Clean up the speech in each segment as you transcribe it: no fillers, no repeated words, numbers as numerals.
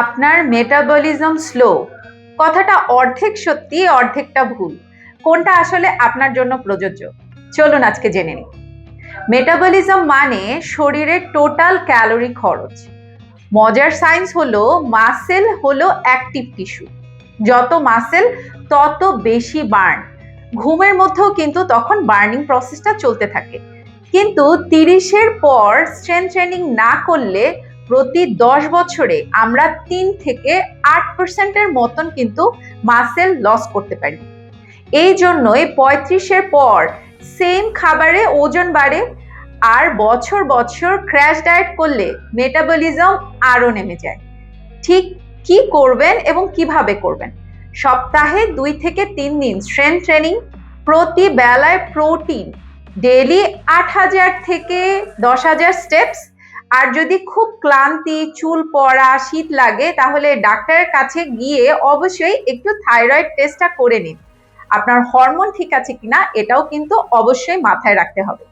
আপনার metabolism slow কথাটা অর্ধেক সত্যি অর্ধেকটা ভুল। কোনটা আসলে আপনার জন্য প্রযোজ্য চলুন আজকে জেনে নিই। মেটাবলিজম মানে শরীরের টোটাল ক্যালোরি খরচ। মজার সায়েন্স হলো মাসেল হলো অ্যাক্টিভ টিস্যু, যত মাসেল তত বেশি বার্ন। ঘুমের মধ্যেও কিন্তু তখন বার্নিং প্রসেসটা চলতে থাকে। কিন্তু 30-এর পর স্ট্রেংথ ট্রেনিং না করলে প্রতি 10 বছরে আমরা 3 থেকে 8%-এর মতন কিন্তু মাসেল লস করতে পারি। এই জন্যই 35-এর পর সেম খাবারে ওজন বাড়ে, আর বছর বছর ক্র্যাশ ডায়েট করলে মেটাবলিজম আরো নেমে যায়। ঠিক কি করবেন এবং কিভাবে করবেন? সপ্তাহে 2 থেকে 3 দিন স্ট্রেংথ ট্রেনিং, প্রতি বেলায় প্রোটিন, ডেইলি 8000 থেকে 10000 স্টেপস। আর যদি খুব ক্লান্তি, চুল পড়া, শীত লাগে তাহলে ডাক্তারের কাছে গিয়ে অবশ্যই একটু থাইরয়েড টেস্টটা করে নিন। আপনার হরমোন ঠিক আছে কিনা এটাও কিন্তু অবশ্যই মাথায় রাখতে হবে।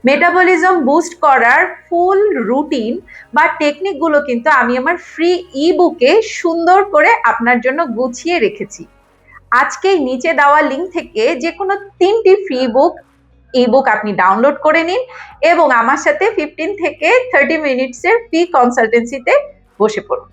মেটাবলিজম বুস্ট করার ফুল রুটিন বা টেকনিকগুলো কিন্তু আমি আমার ফ্রি ই বুকে সুন্দর করে আপনার জন্য গুছিয়ে রেখেছি। আজকেই নিচে দেওয়া লিঙ্ক থেকে যে কোনো 3টি ফ্রি ই বুক আপনি ডাউনলোড করে নিন এবং আমার সাথে 15 থেকে 30 মিনিটসের ফ্রি কনসালটেন্সিতে বসে পড়ুন।